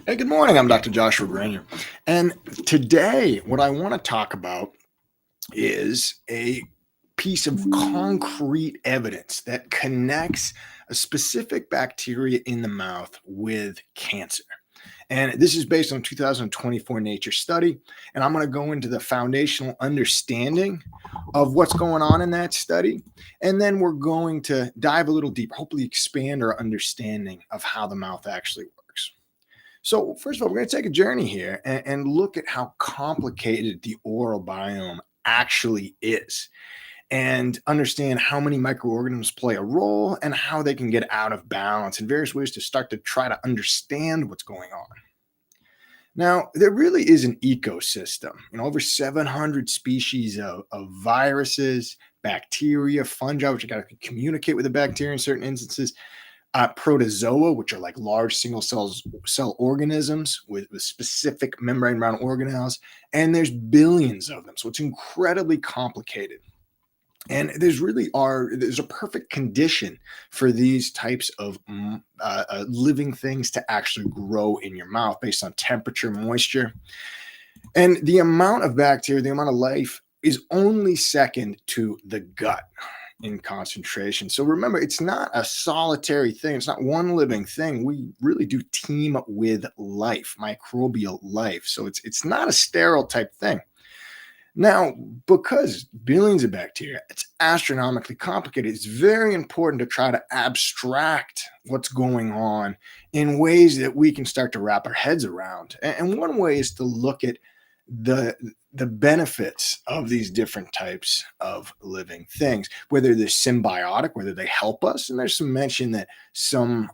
Hey, good morning. I'm Dr. Joshua Granier. And today, what I want to talk about is a piece of concrete evidence that connects a specific bacteria in the mouth with cancer. And this is based on a 2024 Nature study. And I'm going to go into the foundational understanding of what's going on in that study. And then we're going to dive a little deeper, hopefully expand our understanding of how the mouth actually works. So, first of all, we're going to take a journey here and look at how complicated the oral biome actually is and understand how many microorganisms play a role and how they can get out of balance and various ways to start to try to understand what's going on. Now, there really is an ecosystem, over 700 species of viruses, bacteria, fungi, which got to communicate with the bacteria in certain instances, protozoa, which are like large cell organisms with specific membrane bound organelles, and there's billions of them. So it's incredibly complicated. And there's a perfect condition for these types of living things to actually grow in your mouth based on temperature, moisture, and the amount of bacteria, the amount of life is only second to the gut in concentration. So remember, it's not a solitary thing. It's not one living thing. We really do team with life, microbial life. So it's not a sterile type thing. Now, because billions of bacteria, it's astronomically complicated. It's very important to try to abstract what's going on in ways that we can start to wrap our heads around. And one way is to look at the the benefits of these different types of living things, whether they're symbiotic, whether they help us. And there's some mention that some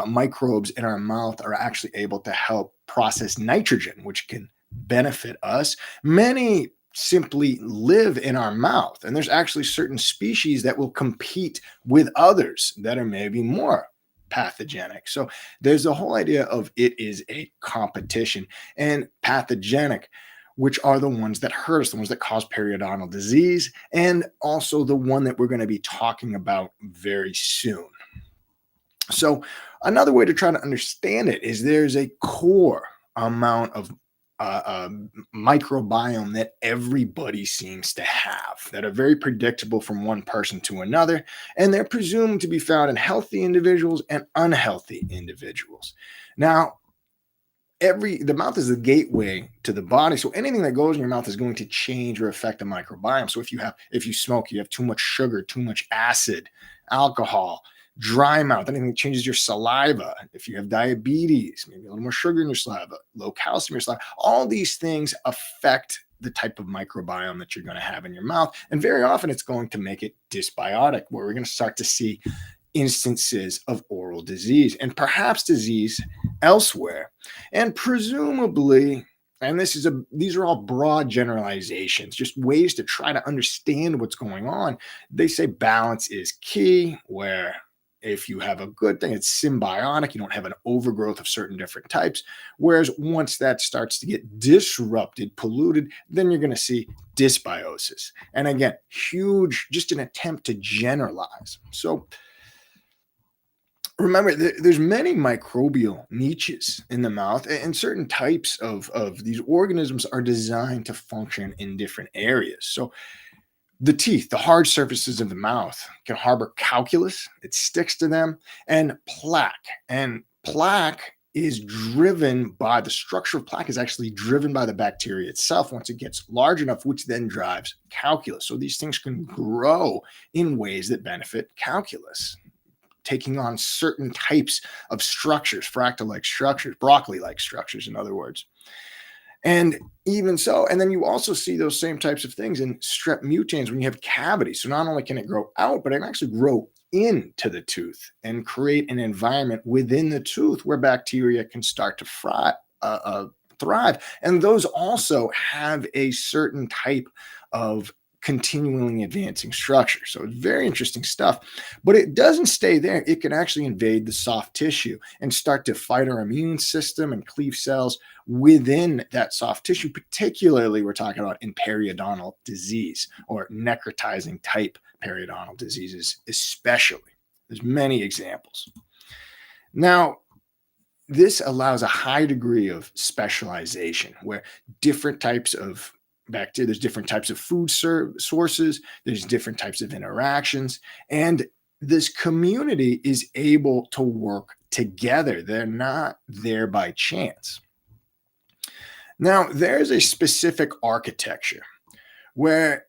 microbes in our mouth are actually able to help process nitrogen, which can benefit us. Many simply live in our mouth, and there's actually certain species that will compete with others that are maybe more pathogenic. So there's the whole idea of it is a competition and pathogenic, which are the ones that hurt us, the ones that cause periodontal disease, and also the one that we're going to be talking about very soon. So, another way to try to understand it is there's a core amount of microbiome that everybody seems to have that are very predictable from one person to another. And they're presumed to be found in healthy individuals and unhealthy individuals. Now, the mouth is the gateway to the body, so anything that goes in your mouth is going to change or affect the microbiome. So if you smoke, you have too much sugar, too much acid, alcohol, dry mouth, anything that changes your saliva. If you have diabetes, maybe a little more sugar in your saliva, low calcium in your saliva, all these things affect the type of microbiome that you're going to have in your mouth. And very often it's going to make it dysbiotic, where we're going to start to see instances of oral disease and perhaps disease elsewhere. And presumably, and these are all broad generalizations, just ways to try to understand what's going on. They say balance is key, where if you have a good thing, it's symbiotic. You don't have an overgrowth of certain different types. Whereas once that starts to get disrupted, polluted, then you're going to see dysbiosis. And again, huge, just an attempt to generalize. So remember, there's many microbial niches in the mouth, and certain types of these organisms are designed to function in different areas. So the teeth, the hard surfaces of the mouth, can harbor calculus. It sticks to them, and plaque. And plaque is driven by the structure of plaque is actually driven by the bacteria itself once it gets large enough, which then drives calculus. So these things can grow in ways that benefit calculus, taking on certain types of structures, fractal-like structures, broccoli-like structures, in other words. And even so, and then you also see those same types of things in strep mutans when you have cavities. So not only can it grow out, but it can actually grow into the tooth and create an environment within the tooth where bacteria can start to thrive. And those also have a certain type of continually advancing structure. So it's very interesting stuff, but it doesn't stay there. It can actually invade the soft tissue and start to fight our immune system and cleave cells within that soft tissue. Particularly, we're talking about in periodontal disease or necrotizing type periodontal diseases, especially. There's many examples. Now, this allows a high degree of specialization where different types of bacteria, there's different types of food sources, there's different types of interactions, and this community is able to work together. They're not there by chance. Now, there's a specific architecture where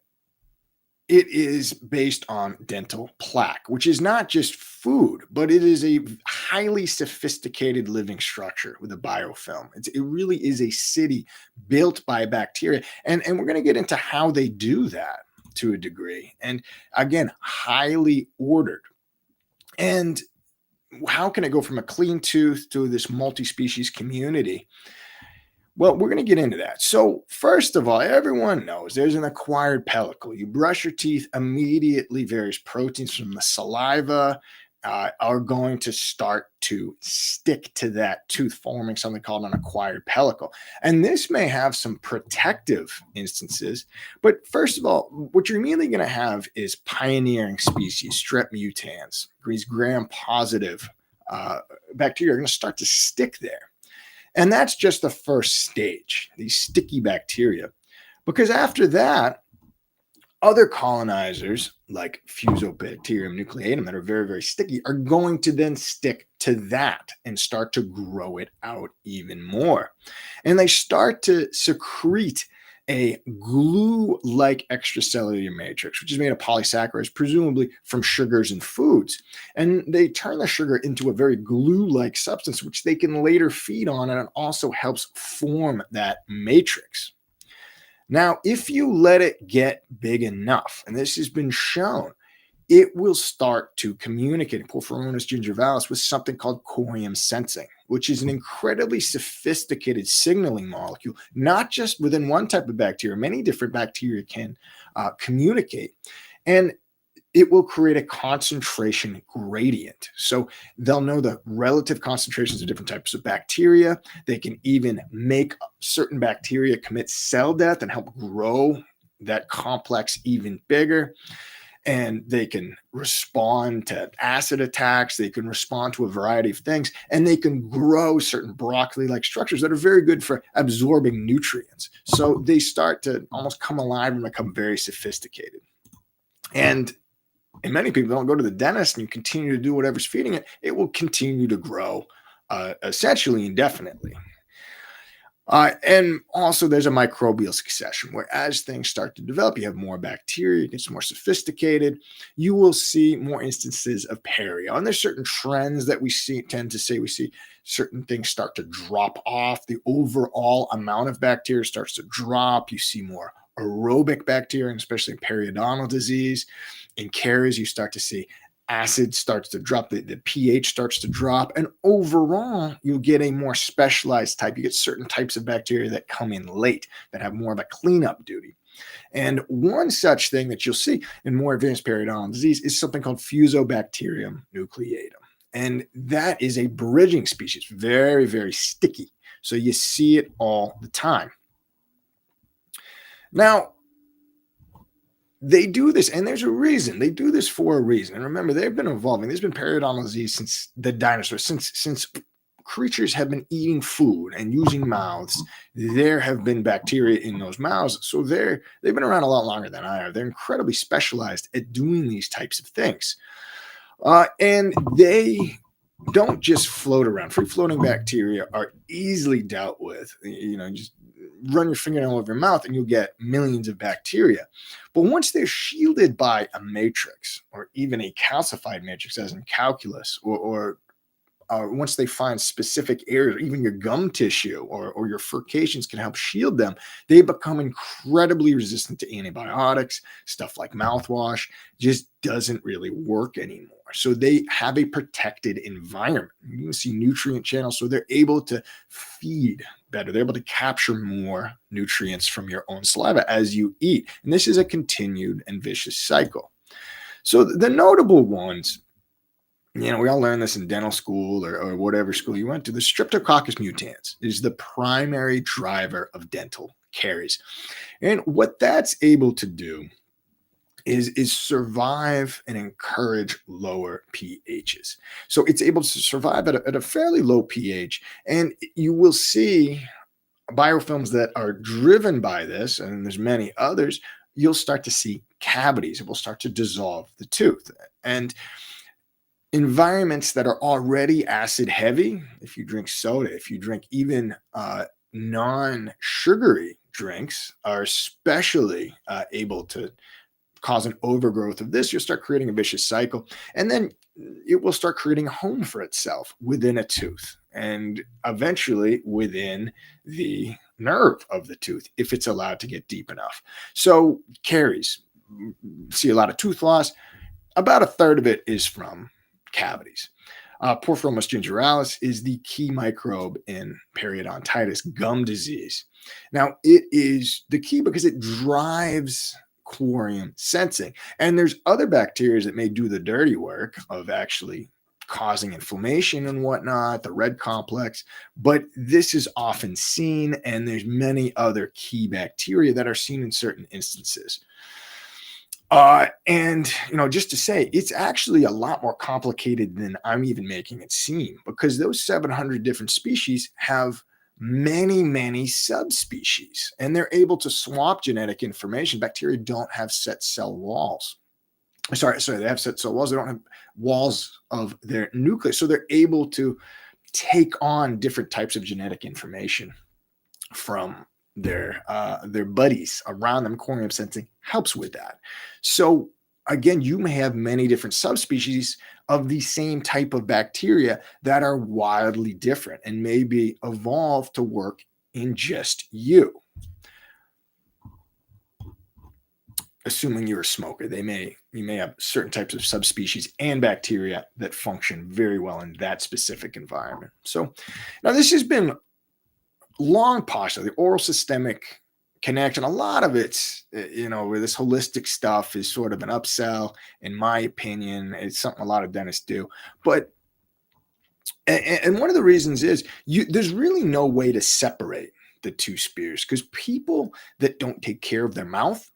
it is based on dental plaque, which is not just food, but it is a highly sophisticated living structure with a biofilm. It really is a city built by bacteria. And we're going to get into how they do that to a degree. And again, highly ordered. And how can it go from a clean tooth to this multi species community? Well, we're going to get into that. So, first of all, everyone knows there's an acquired pellicle. You brush your teeth, immediately various proteins from the saliva are going to start to stick to that tooth, forming something called an acquired pellicle. And this may have some protective instances. But first of all, what you're immediately going to have is pioneering species, strep mutans, these gram positive bacteria are going to start to stick there. And that's just the first stage, these sticky bacteria. Because after that, other colonizers like Fusobacterium nucleatum that are very, very sticky are going to then stick to that and start to grow it out even more. And they start to secrete a glue-like extracellular matrix, which is made of polysaccharides, presumably from sugars and foods. And they turn the sugar into a very glue-like substance, which they can later feed on, and it also helps form that matrix. Now, if you let it get big enough, and this has been shown, it will start to communicate Porphyromonas gingivalis with something called corium sensing, which is an incredibly sophisticated signaling molecule, not just within one type of bacteria. Many different bacteria can communicate, and it will create a concentration gradient. So they'll know the relative concentrations of different types of bacteria. They can even make certain bacteria commit cell death and help grow that complex even bigger. And they can respond to acid attacks. They can respond to a variety of things, and they can grow certain broccoli-like structures that are very good for absorbing nutrients. So they start to almost come alive and become very sophisticated. And many people don't go to the dentist and you continue to do whatever's feeding it, it will continue to grow essentially indefinitely. And also there's a microbial succession where as things start to develop, you have more bacteria, it gets more sophisticated, you will see more instances of perio. And there's certain trends that we tend to see certain things start to drop off. The overall amount of bacteria starts to drop. You see more aerobic bacteria, especially in periodontal disease. In caries, you start to see acid starts to drop, the pH starts to drop, and overall, you get a more specialized type. You get certain types of bacteria that come in late, that have more of a cleanup duty. And one such thing that you'll see in more advanced periodontal disease is something called Fusobacterium nucleatum. And that is a bridging species, very, very sticky. So you see it all the time. Now, they do this, and there's a reason. They do this for a reason. And remember, they've been evolving. There's been periodontal disease since the dinosaurs, since creatures have been eating food and using mouths. There have been bacteria in those mouths. So they've been around a lot longer than I have. They're incredibly specialized at doing these types of things. And they don't just float around. Free floating bacteria are easily dealt with. Just run your fingernail over your mouth and you'll get millions of bacteria. But once they're shielded by a matrix or even a calcified matrix, as in calculus, or once they find specific areas, even your gum tissue or your furcations can help shield them, they become incredibly resistant to antibiotics. Stuff like mouthwash just doesn't really work anymore. So they have a protected environment. You can see nutrient channels, so they're able to feed better. They're able to capture more nutrients from your own saliva as you eat. And this is a continued and vicious cycle. So the notable ones, we all learned this in dental school or whatever school you went to. The Streptococcus mutans is the primary driver of dental caries. And what that's able to do is survive and encourage lower pHs. So it's able to survive at a fairly low pH. And you will see biofilms that are driven by this, and there's many others, you'll start to see cavities. It will start to dissolve the tooth. And environments that are already acid heavy, if you drink soda, if you drink even non-sugary drinks, are especially able to cause an overgrowth of this. You'll start creating a vicious cycle, and then it will start creating a home for itself within a tooth and eventually within the nerve of the tooth if it's allowed to get deep enough. So caries, see a lot of tooth loss. About a third of it is from cavities. Porphyromonas gingivalis is the key microbe in periodontitis, gum disease. Now, it is the key because it drives corium sensing. And there's other bacteria that may do the dirty work of actually causing inflammation and whatnot, the red complex, but this is often seen, and there's many other key bacteria that are seen in certain instances. And just to say, it's actually a lot more complicated than I'm even making it seem, because those 700 different species have many, many subspecies, and they're able to swap genetic information. Bacteria don't have set cell walls. Sorry, they have set cell walls. They don't have walls of their nucleus. So they're able to take on different types of genetic information from their buddies around them. Corium sensing helps with that. So again, you may have many different subspecies of the same type of bacteria that are wildly different and maybe evolved to work in just you. Assuming you're a smoker, you may have certain types of subspecies and bacteria that function very well in that specific environment. So now this has been long postulate, the oral systemic connection. A lot of it's, where this holistic stuff is sort of an upsell, in my opinion. It's something a lot of dentists do. But, and one of the reasons is there's really no way to separate the two spheres, because people that don't take care of their mouth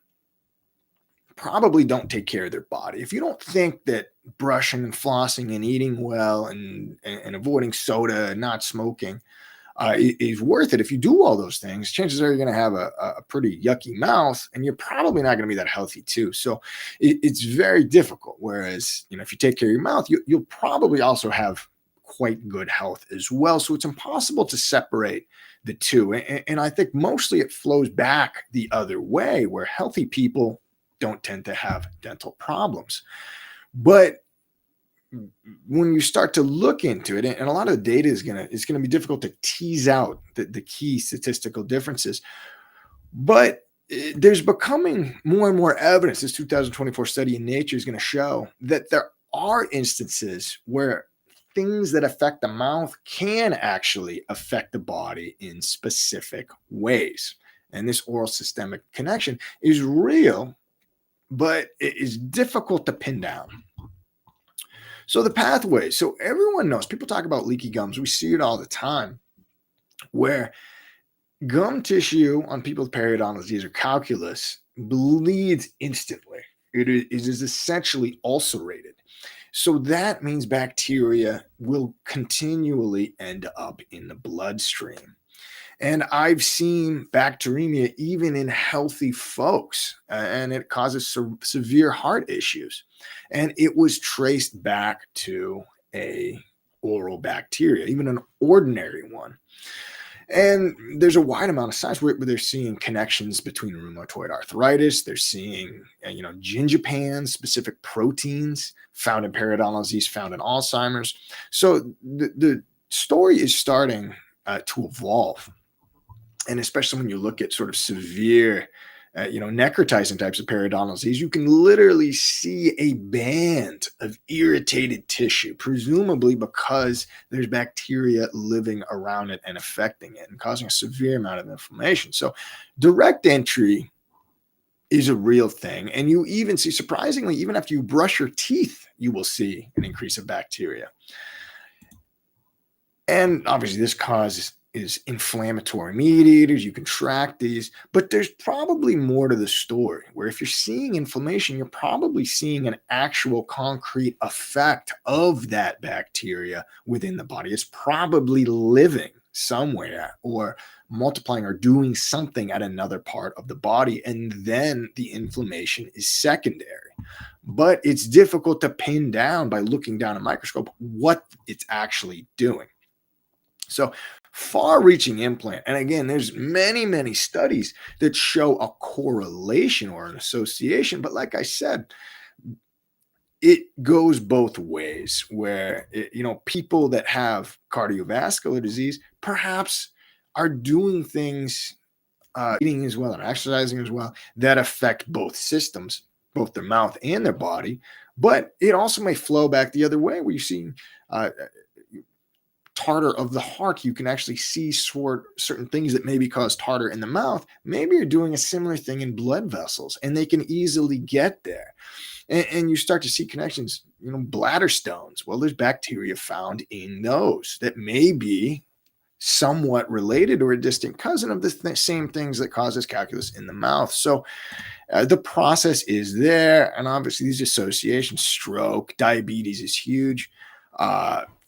probably don't take care of their body. If you don't think that brushing and flossing and eating well and avoiding soda and not smoking is worth it, if you do all those things, chances are you're going to have a pretty yucky mouth, and you're probably not going to be that healthy too. So it's very difficult. Whereas, if you take care of your mouth, you'll probably also have quite good health as well. So it's impossible to separate the two. And I think mostly it flows back the other way, where healthy people don't tend to have dental problems. But when you start to look into it, and a lot of the data is going to be difficult to tease out the key statistical differences, but there's becoming more and more evidence. This 2024 study in Nature is going to show that there are instances where things that affect the mouth can actually affect the body in specific ways. And this oral systemic connection is real, but it is difficult to pin down. So the pathways. So everyone knows, people talk about leaky gums. We see it all the time, where gum tissue on people with periodontal disease or calculus bleeds instantly. It is essentially ulcerated. So that means bacteria will continually end up in the bloodstream. And I've seen bacteremia even in healthy folks, and it causes severe heart issues. And it was traced back to a oral bacteria, even an ordinary one. And there's a wide amount of science where they're seeing connections between rheumatoid arthritis. They're seeing, gingipan, specific proteins found in periodontal disease, found in Alzheimer's. So the story is starting to evolve. And especially when you look at sort of severe, necrotizing types of periodontal disease, you can literally see a band of irritated tissue, presumably because there's bacteria living around it and affecting it and causing a severe amount of inflammation. So direct entry is a real thing. And you even see, surprisingly, even after you brush your teeth, you will see an increase of bacteria. And obviously this causes is inflammatory mediators. You can track these, but there's probably more to the story where if you're seeing inflammation, you're probably seeing an actual concrete effect of that bacteria within the body. It's probably living somewhere or multiplying or doing something at another part of the body. And then the inflammation is secondary. But it's difficult to pin down by looking down a microscope what it's actually doing. So far-reaching implant, and again, there's many studies that show a correlation or an association. But like I said, it goes both ways. Where people that have cardiovascular disease perhaps are doing things, eating as well and exercising as well, that affect both systems, both their mouth and their body. But it also may flow back the other way, where you see uh, tartar of the heart. You can actually see certain things that maybe cause tartar in the mouth. Maybe you're doing a similar thing in blood vessels, and they can easily get there. And you start to see connections, bladder stones. Well, there's bacteria found in those that may be somewhat related or a distant cousin of the same things that causes calculus in the mouth. So the process is there. And obviously these associations, stroke, diabetes is huge,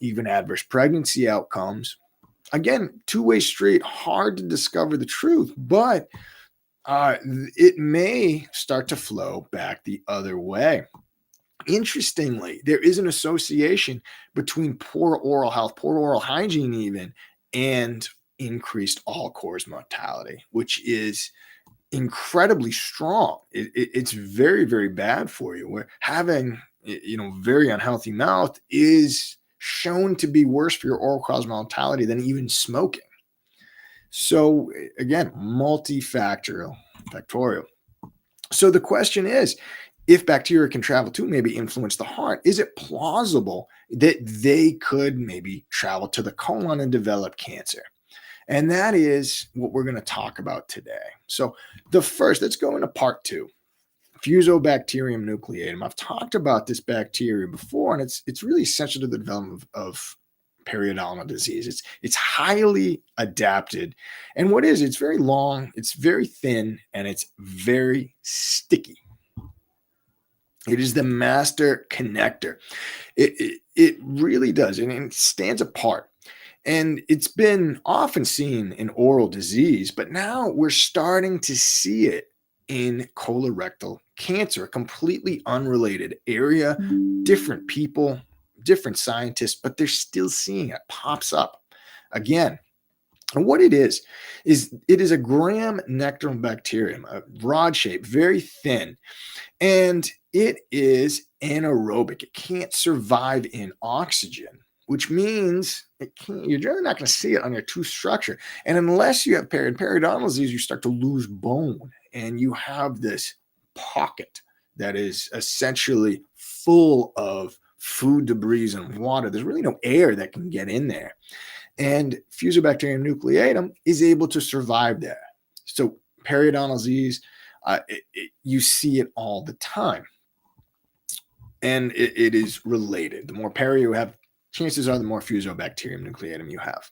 even adverse pregnancy outcomes. Again, two-way street, hard to discover the truth, but it may start to flow back the other way. Interestingly, there is an association between poor oral health, poor oral hygiene even, and increased all-cause mortality, which is incredibly strong. It's very bad for you. Where having very unhealthy mouth is shown to be worse for your oral cause mortality than even smoking. So again, multifactorial. So the question is, if bacteria can travel to maybe influence the heart, is it plausible that they could maybe travel to the colon and develop cancer? And that is what we're going to talk about today. So let's go into part 2, Fusobacterium nucleatum. I've talked about this bacteria before, and it's really essential to the development of periodontal disease. It's highly adapted. And it's very long, it's very thin, and it's very sticky. It is the master connector. It really does, and it stands apart. And it's been often seen in oral disease, but now we're starting to see it in colorectal cancer, a completely unrelated area, different people, different scientists, but they're still seeing it. Pops up again. And what it is it is a gram-nectarum bacterium, a rod shape, very thin, and it is anaerobic. It can't survive in oxygen, which means you're generally not going to see it on your tooth structure. And unless you have periodontal disease, you start to lose bone, and you have this pocket that is essentially full of food debris and water. There's really no air that can get in there. And Fusobacterium nucleatum is able to survive there. So periodontal disease, you see it all the time. And it is related. The more peri you have, chances are the more Fusobacterium nucleatum you have.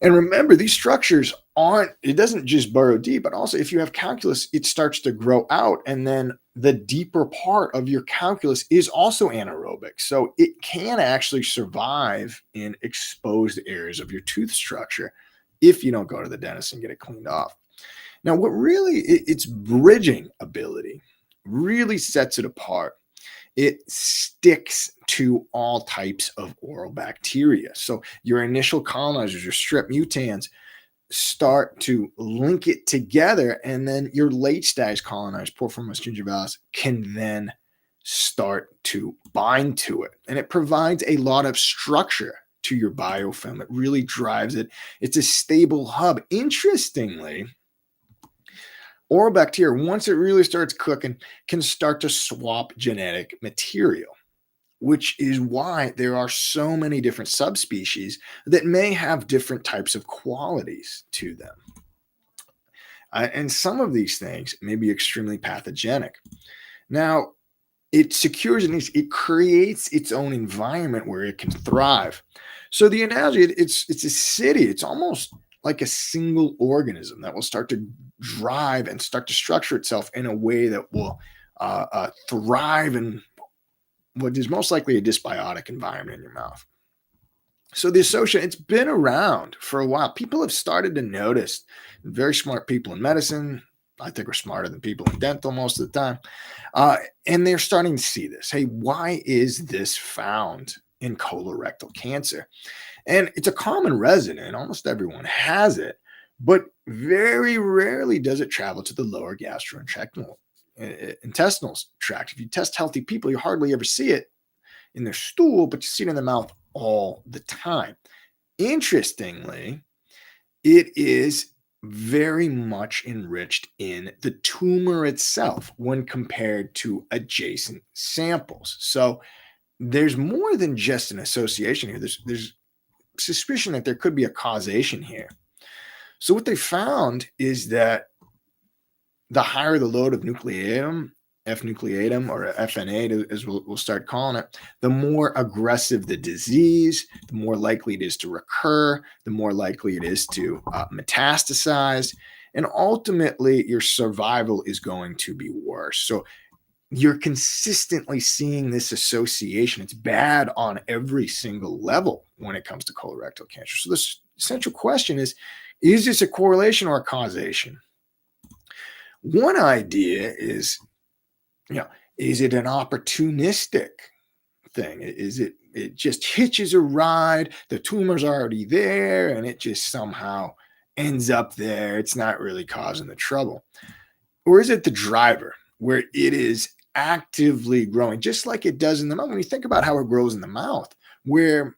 And remember, these structures it doesn't just burrow deep, but also if you have calculus, it starts to grow out. And then the deeper part of your calculus is also anaerobic. So it can actually survive in exposed areas of your tooth structure if you don't go to the dentist and get it cleaned off. Now, what really, its bridging ability really sets it apart. It sticks to all types of oral bacteria. So your initial colonizers, your strep mutans, start to link it together, and then your late stage colonizers, Porphyromonas gingivalis, can then start to bind to it. And it provides a lot of structure to your biofilm. It really drives it. It's a stable hub. Interestingly, oral bacteria, once it really starts cooking, can start to swap genetic material, which is why there are so many different subspecies that may have different types of qualities to them. And some of these things may be extremely pathogenic. Now, it secures and it creates its own environment where it can thrive. So the analogy, it's a city. It's almost like a single organism that will start to drive and start to structure itself in a way that will thrive in what is most likely a dysbiotic environment in your mouth. So the association, it's been around for a while. People have started to notice, very smart people in medicine, I think we're smarter than people in dental most of the time. Uh, and they're starting to see this. Hey, why is this found in colorectal cancer? And it's a common resident. Almost everyone has it, but very rarely does it travel to the lower gastrointestinal intestinal tract. If you test healthy people, you hardly ever see it in their stool, but you see it in the mouth all the time. Interestingly, it is very much enriched in the tumor itself when compared to adjacent samples. So there's more than just an association here. There's suspicion that there could be a causation here. So what they found is that the higher the load of nucleatum, F nucleatum or FNA, as we'll start calling it, the more aggressive the disease, the more likely it is to recur, the more likely it is to metastasize. And ultimately, your survival is going to be worse. So you're consistently seeing this association. It's bad on every single level when it comes to colorectal cancer. So the central question is this a correlation or a causation? One idea is, is it an opportunistic thing? Is it just hitches a ride? The tumor's already there and it just somehow ends up there. It's not really causing the trouble. Or is it the driver where it is actively growing, just like it does in the mouth? When you think about how it grows in the mouth, where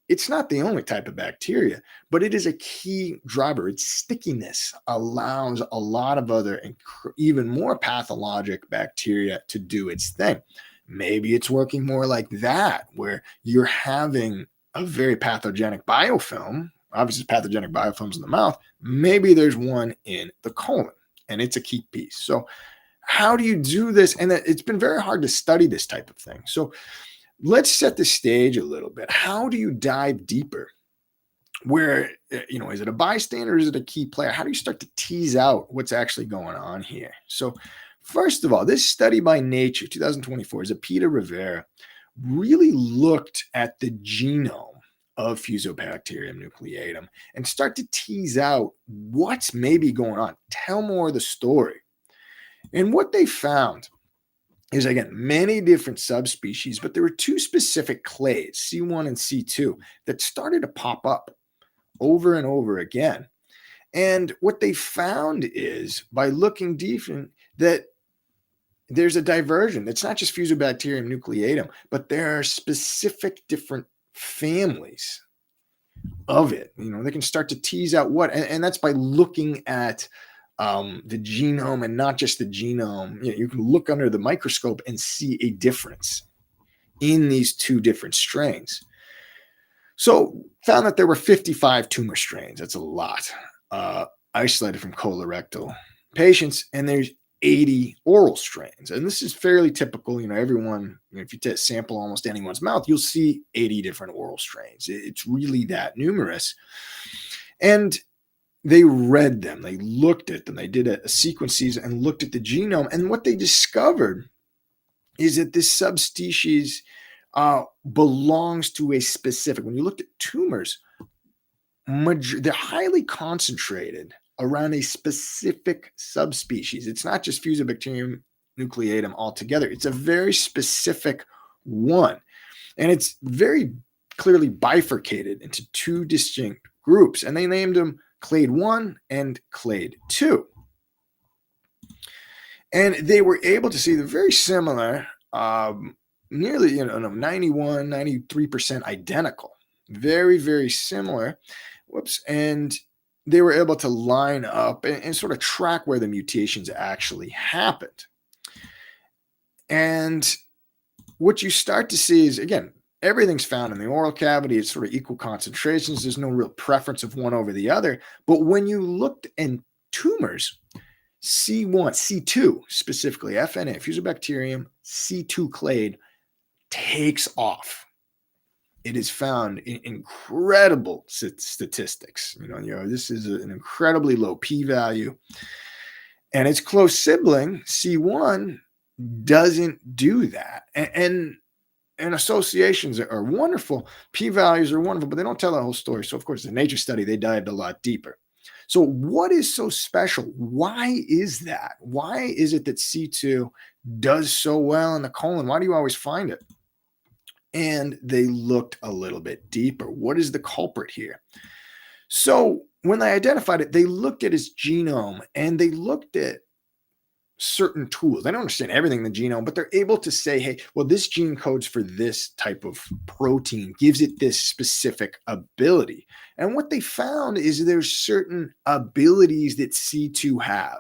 it's not the only type of bacteria, but it is a key driver. Its stickiness allows a lot of other even more pathologic bacteria to do its thing. Maybe it's working more like that, where you're having a very pathogenic biofilm. Obviously, pathogenic biofilms in the mouth. Maybe there's one in the colon, and it's a key piece. So how do you do this? And it's been very hard to study this type of thing. So let's set the stage a little bit. How do you dive deeper? Where, is it a bystander or is it a key player? How do you start to tease out what's actually going on here? So, first of all, this study by Nature, 2024, Zapata Rivera, really looked at the genome of Fusobacterium nucleatum and start to tease out what's maybe going on. Tell more of the story. And what they found is, again, many different subspecies, but there were two specific clades, C1 and C2, that started to pop up over and over again. And what they found is, by looking deep, that there's a diversion. It's not just Fusobacterium nucleatum, but there are specific different families of it. They can start to tease out what, and that's by looking at the genome, and not just the genome. You can look under the microscope and see a difference in these two different strains. So found that there were 55 tumor strains. That's a lot, isolated from colorectal patients, and there's 80 oral strains. And this is fairly typical. Everyone, if you sample almost anyone's mouth, you'll see 80 different oral strains. It's really that numerous. And they read them, they looked at them, they did a sequences and looked at the genome. And what they discovered is that this subspecies belongs to a specific, when you looked at tumors, they're highly concentrated around a specific subspecies. It's not just Fusobacterium nucleatum altogether. It's a very specific one. And it's very clearly bifurcated into two distinct groups. And they named them Clade 1 and Clade 2. And they were able to see they're very similar, nearly 91, 93% identical. Very, very similar. And they were able to line up and sort of track where the mutations actually happened. And what you start to see is, again, everything's found in the oral cavity. It's sort of equal concentrations. There's no real preference of one over the other. But when you looked in tumors, C1, C2 specifically, FNA, Fusobacterium, C2 clade takes off. it is found in incredible statistics. This is an incredibly low p-value, and its close sibling C1 doesn't do that. And associations are wonderful. P-values are wonderful, but they don't tell the whole story. So, of course, the nature study, they dived a lot deeper. So, what is so special? Why is that? Why is it that C2 does so well in the colon? Why do you always find it? And they looked a little bit deeper. What is the culprit here? So, when they identified it, they looked at his genome and they looked at certain tools. They don't understand everything in the genome, but they're able to say, hey, well, this gene codes for this type of protein, gives it this specific ability. And what they found is there's certain abilities that C2 have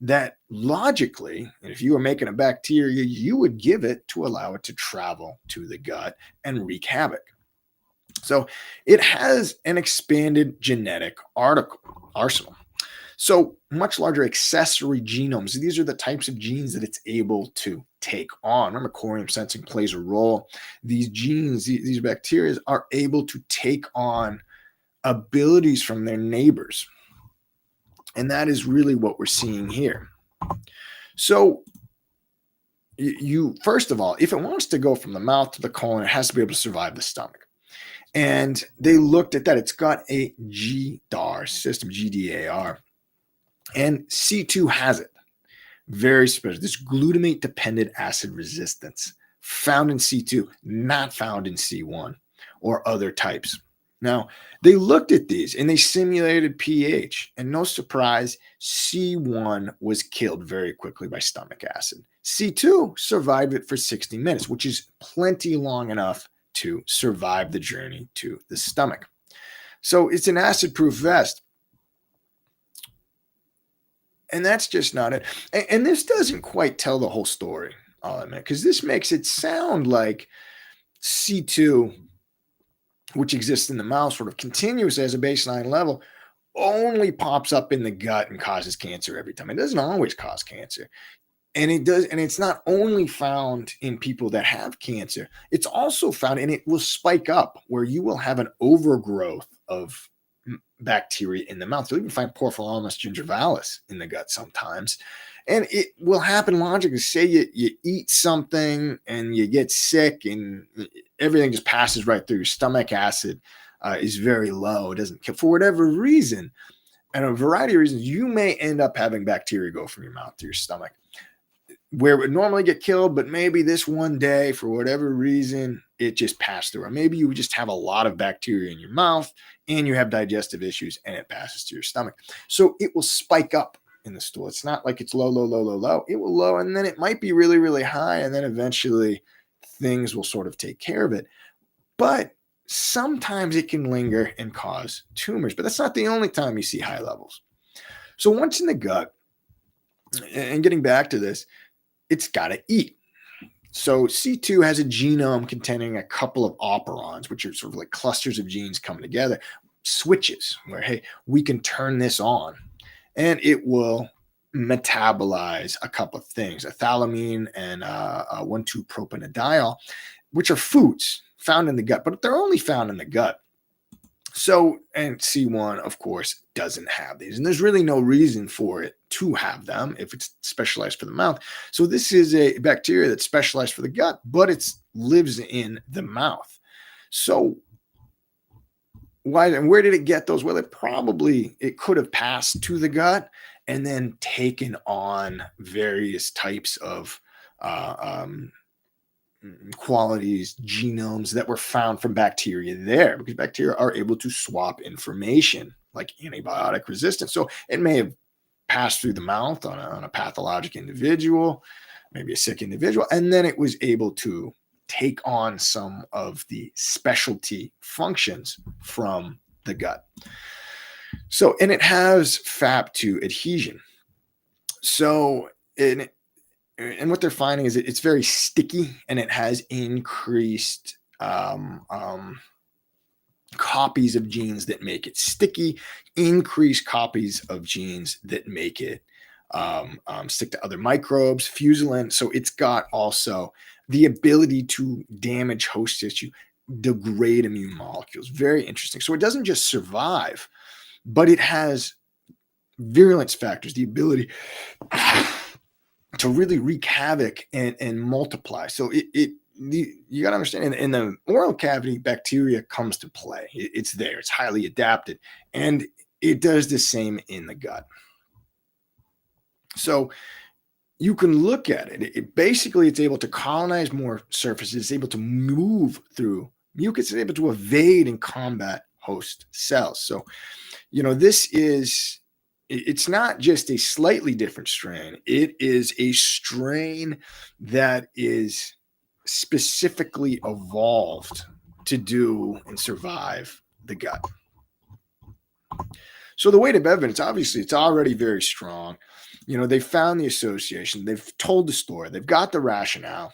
that logically, and if you were making a bacteria, you would give it to allow it to travel to the gut and wreak havoc. So it has an expanded genetic arsenal. So much larger accessory genomes. These are the types of genes that it's able to take on. Remember, corium sensing plays a role. These genes, these bacteria are able to take on abilities from their neighbors. And that is really what we're seeing here. So you first of all, if it wants to go from the mouth to the colon, it has to be able to survive the stomach. And they looked at that. It's got a GDAR system, GDAR. And C2 has it. Very special. This glutamate-dependent acid resistance found in C2, not found in C1 or other types. Now, they looked at these and they simulated pH. And no surprise, C1 was killed very quickly by stomach acid. C2 survived it for 60 minutes, which is plenty long enough to survive the journey to the stomach. So it's an acid-proof vest. And that's just not it. And this doesn't quite tell the whole story, I'll admit, because this makes it sound like C2, which exists in the mouth sort of continuously as a baseline level, only pops up in the gut and causes cancer every time. It doesn't always cause cancer. And it does, and it's not only found in people that have cancer, it's also found, and it will spike up where you will have an overgrowth of bacteria in the mouth. You'll even find Porphyromonas gingivalis in the gut sometimes. And it will happen logically. Say you eat something and you get sick and everything just passes right through. Your stomach acid is very low. It doesn't kill for whatever reason. And a variety of reasons, you may end up having bacteria go from your mouth to your stomach, where it would normally get killed, but maybe this one day, for whatever reason, it just passed through. Or maybe you just have a lot of bacteria in your mouth and you have digestive issues and it passes to your stomach. So it will spike up in the stool. It's not like it's low, low, low, low, low. It will low, and then it might be really, really high, and then eventually things will sort of take care of it. But sometimes it can linger and cause tumors, but that's not the only time you see high levels. So once in the gut, and getting back to this, it's got to eat. So C2 has a genome containing a couple of operons, which are sort of like clusters of genes coming together, switches where, hey, we can turn this on and it will metabolize a couple of things, a thalamine and 1,2-propanediol, which are foods found in the gut, but they're only found in the gut. So, and C1, of course, doesn't have these. And there's really no reason for it to have them if it's specialized for the mouth. So this is a bacteria that's specialized for the gut, but it lives in the mouth. So why and where did it get those? Well, it could have passed to the gut and then taken on various types of qualities, genomes that were found from bacteria there, because bacteria are able to swap information like antibiotic resistance. So it may have passed through the mouth on a pathologic individual, maybe a sick individual, and then it was able to take on some of the specialty functions from the gut. So, and it has FAP2 adhesion. So, and what they're finding is it's very sticky and it has increased copies of genes that make it sticky, increased copies of genes that make it stick to other microbes, fusulin. So it's got also the ability to damage host tissue, degrade immune molecules. Very interesting. So it doesn't just survive, but it has virulence factors, the ability to really wreak havoc and multiply. So you got to understand in the oral cavity, bacteria comes to play. It's there. It's highly adapted, and it does the same in the gut. So you can look at it. Basically, it's able to colonize more surfaces. It's able to move through mucus. It's able to evade and combat host cells. So, it's not just a slightly different strain. It is a strain that is specifically evolved to do and survive the gut. So the weight of evidence, obviously, it's already very strong. They found the association. They've told the story. They've got the rationale.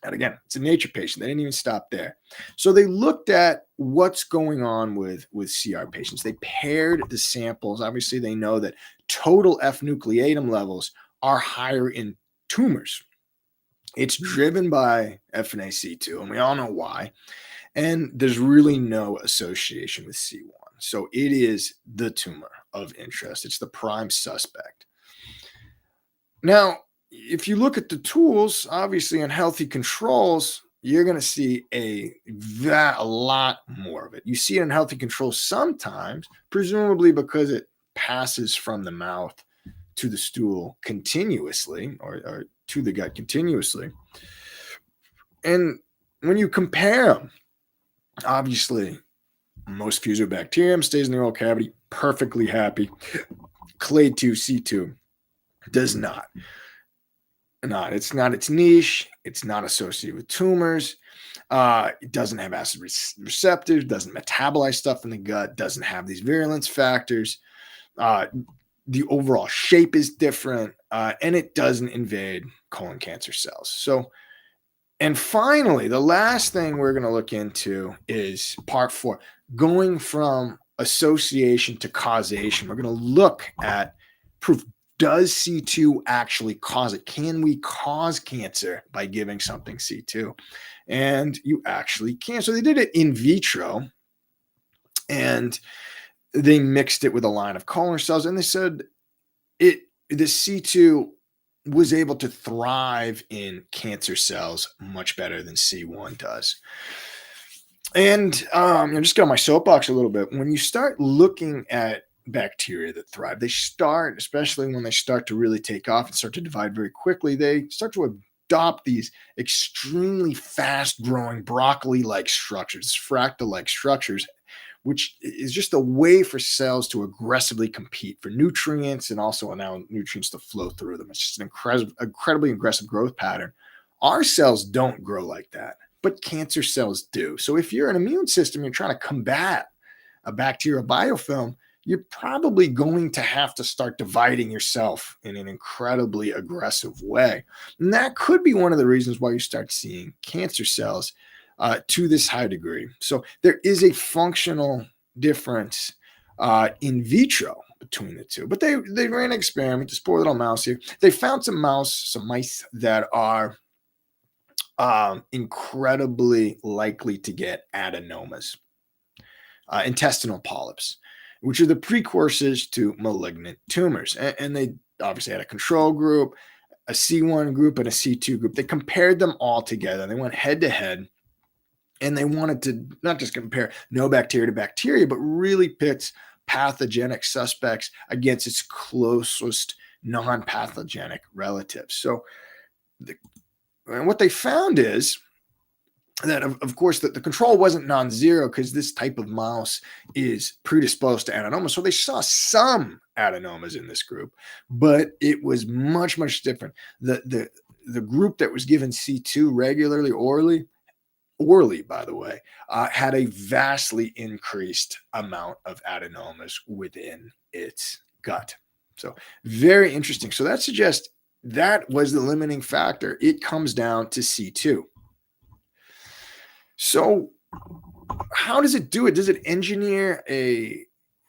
And again, it's a nature patient. They didn't even stop there. So they looked at what's going on with CR patients. They paired the samples. Obviously, they know that total F-nucleatum levels are higher in tumors. It's driven by FNAC2, and we all know why. And there's really no association with C1. So it is the tumor of interest. It's the prime suspect. Now, if you look at the tools, obviously in healthy controls, you're going to see a lot more of it. You see it in healthy controls sometimes, presumably because it passes from the mouth to the stool continuously or to the gut continuously. And when you compare them, obviously, most Fusobacterium stays in the oral cavity, perfectly happy. Clade 2, C2 does not. It's not its niche. It's not associated with tumors. It doesn't have acid receptors, doesn't metabolize stuff in the gut, doesn't have these virulence factors. The overall shape is different, and it doesn't invade colon cancer cells. So, and finally, the last thing we're going to look into is part 4, going from association to causation. We're going to look at proof. Does C2 actually cause it? Can we cause cancer by giving something C2? And you actually can. So they did it in vitro, and they mixed it with a line of colon cells, and they said the C2 was able to thrive in cancer cells much better than C1 does. And I'm just get on my soapbox a little bit. When you start looking at bacteria that thrive, they start, especially when they start to really take off and start to divide very quickly, they start to adopt these extremely fast growing broccoli-like structures, fractal-like structures, which is just a way for cells to aggressively compete for nutrients and also allow nutrients to flow through them. It's just an incredibly aggressive growth pattern. Our cells don't grow like that, but cancer cells do. So if you're an immune system, you're trying to combat a bacterial biofilm, you're probably going to have to start dividing yourself in an incredibly aggressive way. And that could be one of the reasons why you start seeing cancer cells to this high degree. So there is a functional difference in vitro between the two. But they ran an experiment, this poor little mouse here. They found some mice that are incredibly likely to get adenomas, intestinal polyps, which are the precursors to malignant tumors. And they obviously had a control group, a C1 group, and a C2 group. They compared them all together. They went head to head, and they wanted to not just compare no bacteria to bacteria, but really pit pathogenic suspects against its closest non-pathogenic relatives. So and what they found is that, of course, that the control wasn't non-zero because this type of mouse is predisposed to adenoma. So they saw some adenomas in this group, but it was much, much different. The group that was given C2 regularly, orally, by the way, had a vastly increased amount of adenomas within its gut. So very interesting. So that suggests that was the limiting factor. It comes down to C2. So how does it do it? Does it engineer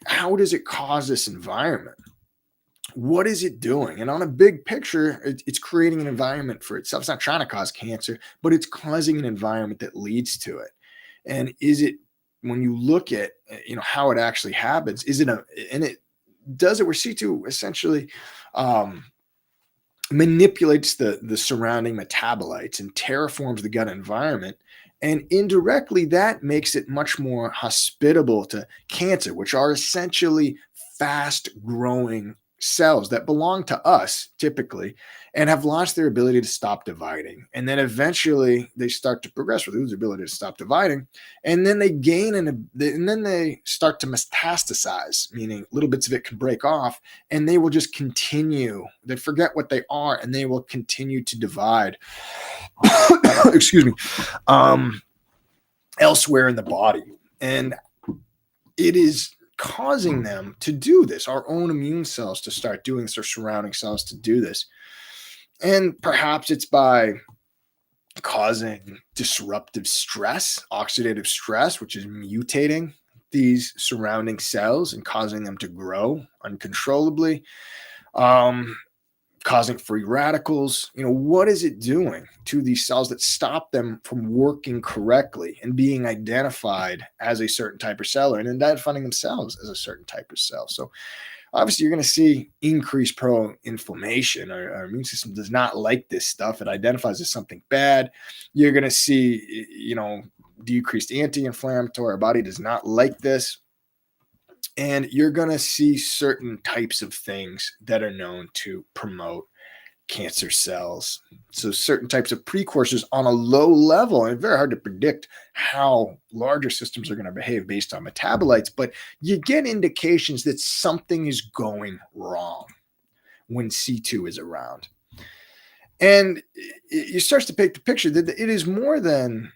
how does it cause this environment? What is it doing? And on a big picture, it's creating an environment for itself. It's not trying to cause cancer, but it's causing an environment that leads to it. And is it, when you look at how it actually happens, is it a and it does it where C2 essentially um, manipulates the surrounding metabolites and terraforms the gut environment, and indirectly that makes it much more hospitable to cancer, which are essentially fast growing cells that belong to us typically and have lost their ability to stop dividing, and then eventually they start to progress or lose their ability to stop dividing, and then they gain and then they start to metastasize, meaning little bits of it can break off, and they will just continue. They forget what they are, and they will continue to divide. Excuse me. Um, Elsewhere in the body, and it is causing them to do this. Our own immune cells to start doing this, or surrounding cells to do this, and perhaps it's by causing disruptive stress, oxidative stress, which is mutating these surrounding cells and causing them to grow uncontrollably, um, causing free radicals. What is it doing to these cells that stop them from working correctly and being identified as a certain type of cell, and identifying themselves as a certain type of cell? So obviously you're going to see increased pro-inflammation. Our immune system does not like this stuff. It identifies as something bad. You're going to see, decreased anti-inflammatory. Our body does not like this. And you're going to see certain types of things that are known to promote cancer cells. So certain types of precursors on a low level, and very hard to predict how larger systems are going to behave based on metabolites, but you get indications that something is going wrong when C2 is around. And it starts to paint the picture that it is more than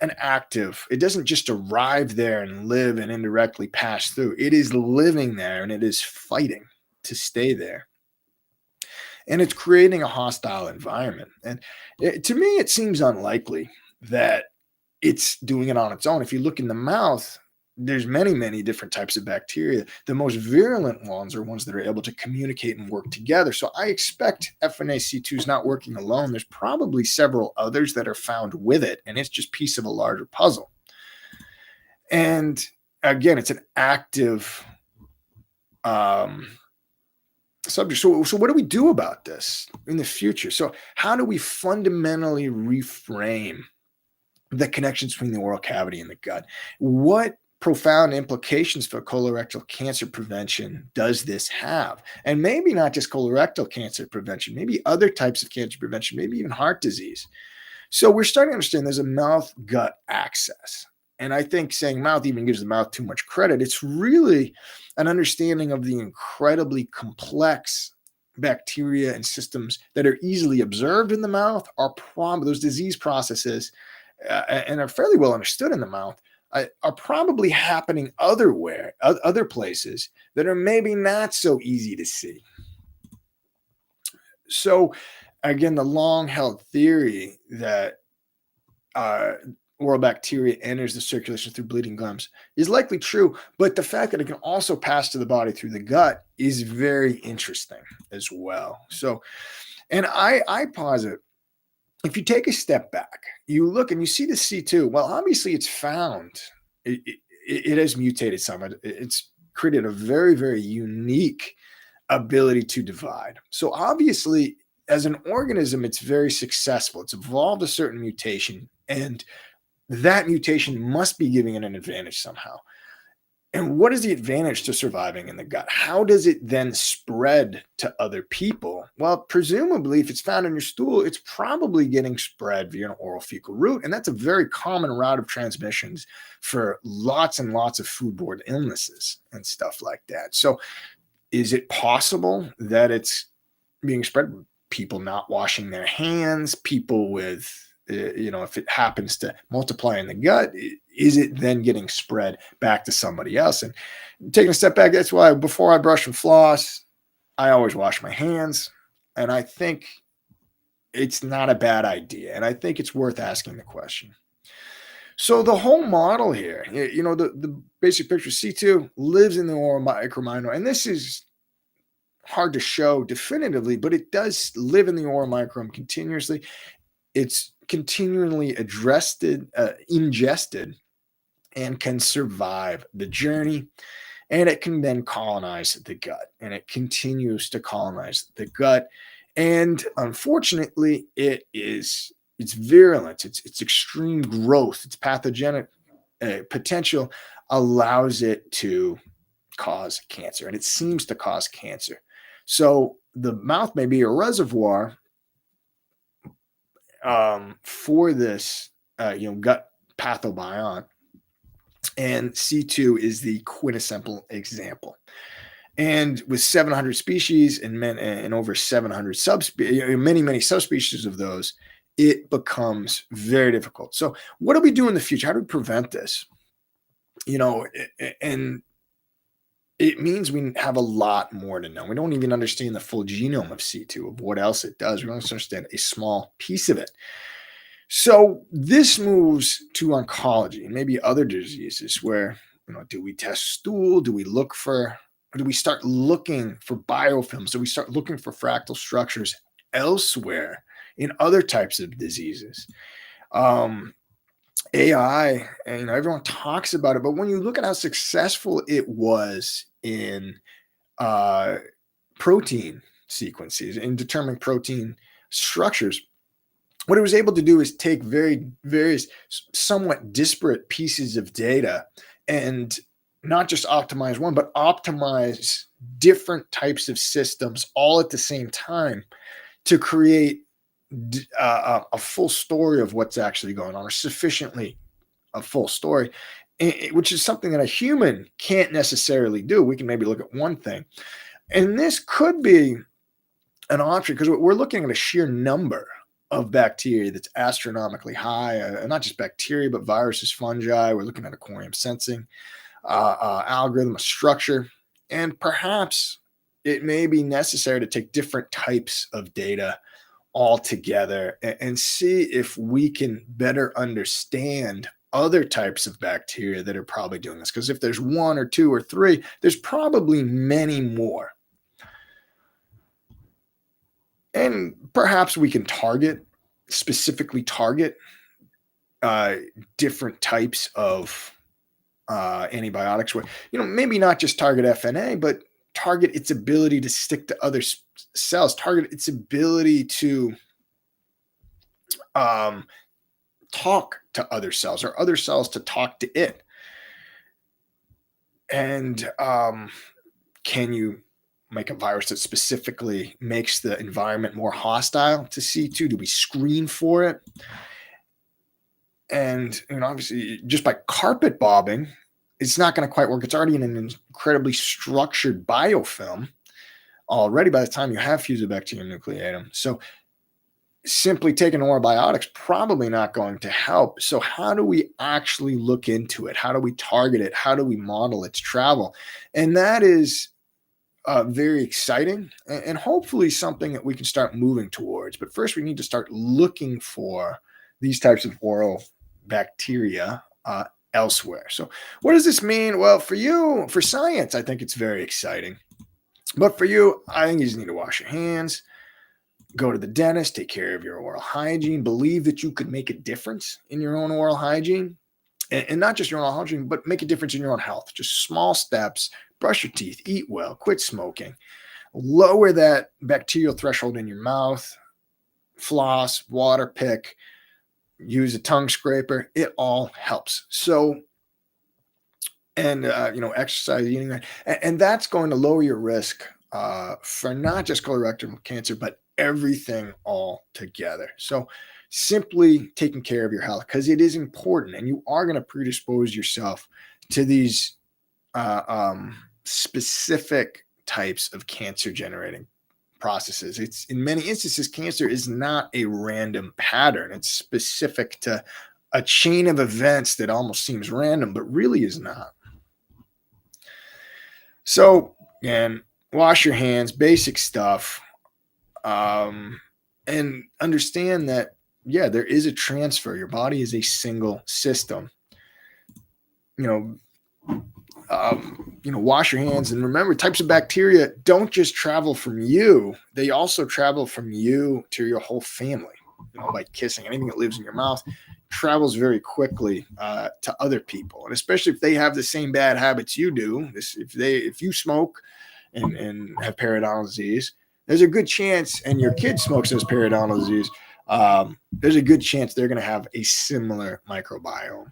an active. It doesn't just arrive there and live and indirectly pass through. It is living there, and it is fighting to stay there. And it's creating a hostile environment. And to me, it seems unlikely that it's doing it on its own. If you look in the mouth, there's many, many different types of bacteria. The most virulent ones are ones that are able to communicate and work together. So I expect FNAC2 is not working alone. There's probably several others that are found with it, and it's just piece of a larger puzzle. And again, it's an active subject. So what do we do about this in the future? So how do we fundamentally reframe the connections between the oral cavity and the gut? What profound implications for colorectal cancer prevention does this have? And maybe not just colorectal cancer prevention, maybe other types of cancer prevention, maybe even heart disease. So we're starting to understand there's a mouth-gut axis. And I think saying mouth even gives the mouth too much credit. It's really an understanding of the incredibly complex bacteria and systems that are easily observed in the mouth, are those disease processes, and are fairly well understood in the mouth, are probably happening other places that are maybe not so easy to see. So again, the long-held theory that oral bacteria enters the circulation through bleeding gums is likely true, but the fact that it can also pass to the body through the gut is very interesting as well. So, and I posit, if you take a step back, you look and you see the C2, well, obviously it's found, it has mutated some. It's created a very, very unique ability to divide. So obviously, as an organism, it's very successful. It's evolved a certain mutation, and that mutation must be giving it an advantage somehow. And what is the advantage to surviving in the gut? How does it then spread to other people? Well, presumably, if it's found in your stool, it's probably getting spread via an oral fecal route. And that's a very common route of transmissions for lots and lots of foodborne illnesses and stuff like that. So is it possible that it's being spread? People not washing their hands, people with, if it happens to multiply in the gut, is it then getting spread back to somebody else? And taking a step back, that's why before I brush and floss, I always wash my hands. And I think it's not a bad idea. And I think it's worth asking the question. So the whole model here, the basic picture, C2 lives in the oral microbiome. And this is hard to show definitively, but it does live in the oral microbiome continuously. It's continually ingested, and can survive the journey. And it can then colonize the gut, and it continues to colonize the gut. And unfortunately, its virulence, its extreme growth, its pathogenic potential allows it to cause cancer, and it seems to cause cancer. So the mouth may be a reservoir for this, gut pathobiont, and C2 is the quintessential example. And with 700 species and over 700 subspecies, many subspecies of those, it becomes very difficult. So, what do we do in the future? How do we prevent this? And it means we have a lot more to know. We don't even understand the full genome of C2, of what else it does. We don't understand a small piece of it. So this moves to oncology and maybe other diseases where, do we test stool? Do we start looking for biofilms? Do we start looking for fractal structures elsewhere in other types of diseases? AI, and everyone talks about it, but when you look at how successful it was in protein sequences and determining protein structures, what it was able to do is take various, somewhat disparate pieces of data and not just optimize one, but optimize different types of systems all at the same time to create a full story of what's actually going on, or sufficiently a full story, which is something that a human can't necessarily do. We can maybe look at one thing, and this could be an option because we're looking at a sheer number of bacteria that's astronomically high, not just bacteria, but viruses, fungi. We're looking at a quantum sensing algorithm, a structure, and perhaps it may be necessary to take different types of data all together and see if we can better understand other types of bacteria that are probably doing this. Because if there's one or two or three, there's probably many more. And perhaps we can specifically target different types of antibiotics where, maybe not just target FNA, but target its ability to stick to other cells, target its ability to talk to other cells, or other cells to talk to it. And can you make a virus that specifically makes the environment more hostile to C2? Do we screen for it? And obviously, just by carpet bobbing, it's not going to quite work. It's already in an incredibly structured biofilm already by the time you have Fusobacterium nucleatum. So simply taking oral biotics probably not going to help. So how do we actually look into it? How do we target it? How do we model its travel? And that is very exciting, and hopefully something that we can start moving towards. But first, we need to start looking for these types of oral bacteria elsewhere. So what does this mean? Well, for science, I think it's very exciting. But for you, I think you just need to wash your hands, go to the dentist, take care of your oral hygiene, believe that you could make a difference in your own oral hygiene, and not just your own hygiene, but make a difference in your own health. Just small steps: brush your teeth, eat well, quit smoking, lower that bacterial threshold in your mouth, floss, water pick, use a tongue scraper. It all helps. So, and exercise, eating right, and that's going to lower your risk for not just colorectal cancer, but everything all together. So simply taking care of your health, because it is important, and you are going to predispose yourself to these specific types of cancer generating processes. It's, in many instances, cancer is not a random pattern. It's specific to a chain of events that almost seems random, but really is not. So, again, wash your hands, basic stuff, and understand that, there is a transfer. Your body is a single system. Wash your hands, and remember, types of bacteria don't just travel from you; they also travel from you to your whole family. by kissing. Anything that lives in your mouth travels very quickly to other people, and especially if they have the same bad habits you do. If you smoke and have periodontal disease, there's a good chance, and your kid smokes and has periodontal disease, there's a good chance they're going to have a similar microbiome.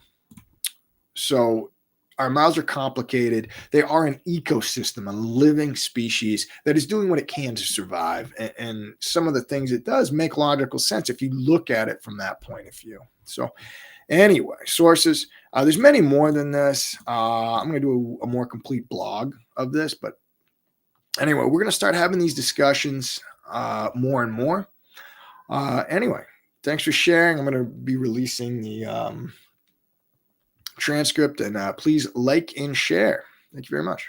So our mouths are complicated. They are an ecosystem, a living species that is doing what it can to survive. And some of the things it does make logical sense if you look at it from that point of view. So anyway, sources. There's many more than this. I'm going to do a more complete blog of this. But anyway, we're going to start having these discussions more and more. Anyway, thanks for sharing. I'm going to be releasing the transcript, and please like and share. Thank you very much.